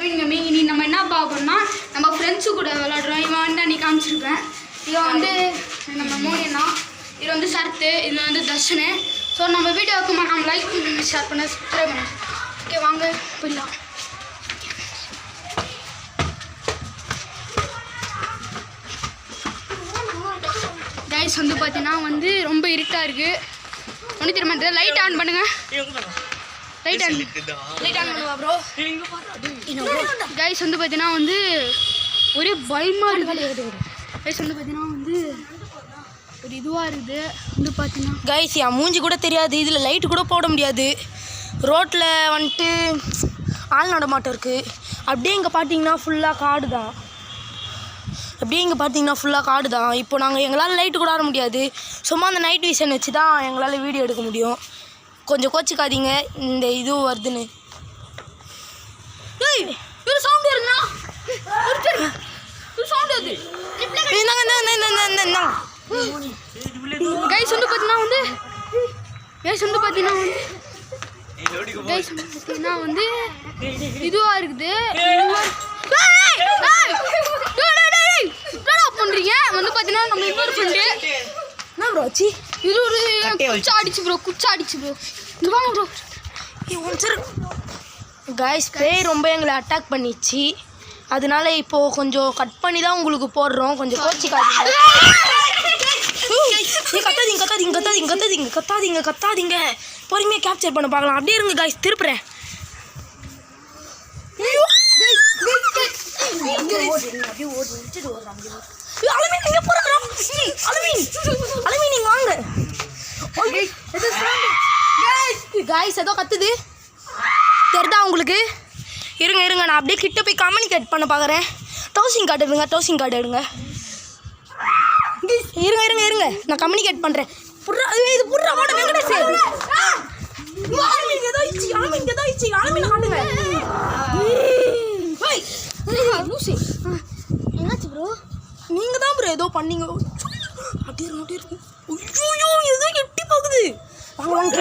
Praveen gaming. இனி நம்ம என்ன பார்க்கணும்னா நம்ம ஃப்ரெண்ட்ஸு கூட விளாடுறோம். இவன் வந்து அன்றைக்கி காமிச்சிருப்பேன். இவன் வந்து நம்ம மோனியண்ணா, இது வந்து சரத்து, இது வந்து தர்ஷனு. ஸோ நம்ம வீடியோவுக்கு மறக்காம லைக் பண்ணுங்க, ஷேர் பண்ண, சப்ஸ்கிரைப் பண்ணுங்க. ஓகே வாங்க போயிடலாம். கைஸ் வந்து பார்த்தீங்கன்னா வந்து ரொம்ப இருட்டாக இருக்குது. ஒன்றும் தெரிய மாட்டேன். லைட் ஆன் பண்ணுங்கள். லைட் ஆன் பண்ணுவா ப்ரோ. கைஸ் வந்து பார்த்தீங்கன்னா வந்து ஒரே பயமாக இருக்குது. கைஸ் வந்து பார்த்தீங்கன்னா வந்து ஒரு இதுவாக இருக்குது. வந்து பார்த்தீங்கன்னா கைஸ் என் மூஞ்சி கூட தெரியாது. இதில் லைட்டு கூட போட முடியாது. ரோட்டில் வந்துட்டு ஆள் நடமாட்டம் இருக்குது. அப்படியே இங்கே பார்த்தீங்கன்னா ஃபுல்லாக காடு தான். இப்போ நாங்கள் எங்களால் லைட்டு கூட ஆட முடியாது. சும்மா அந்த நைட் விஷன் வச்சு தான் எங்களால் வீடியோ எடுக்க முடியும். கொஞ்சம் கோச்சிக்காதீங்க இந்த இது வருதுன்னு. சவுண்ட் வருதுண்ணா, சவுண்ட் வருது. கைஸ் வந்து பார்த்தீங்கன்னா வந்து இதுவாக இருக்குது. பண்றீங்க வந்து பார்த்தீங்கன்னா நம்ம இன்னொரு ஃப்ரெண்டு என்ன ப்ரோ ஆச்சு? இது ஒரு குச்சா அடிச்சு ப்ரோ. இது வாங்க ப்ரோ. கைஸ் பேய் ரொம்ப எங்களை அட்டாக் பண்ணிச்சு. அதனால இப்போது கொஞ்சம் கட் பண்ணி தான் உங்களுக்கு போடுறோம். கொஞ்சம் கோச்சிக்காதீங்க. கத்தாதீங்க. பொறுமையாக கேப்சர் பண்ண பார்க்கலாம். அப்படியே இருங்க கைஸ், திருப்புறேன். கைஸ் ஏதோ கத்துது தெரிதா உங்களுக்கு? இருங்க நான் அப்படியே கிட்ட போய் கம்யூனிகேட் பண்ண பார்க்குறேன். டவுசிங் கார்டு எடுங்க. இருங்க நான் கம்யூனிகேட் பண்ணுறேன். இது புடுறா மாட்ட வெங்கடேஷ். என்னாச்சு ப்ரோ? நீங்கள் தான் ப்ரோ ஏதோ பண்ணீங்க. அப்படியே ஏதோ எட்டி பார்க்குது. வாங்க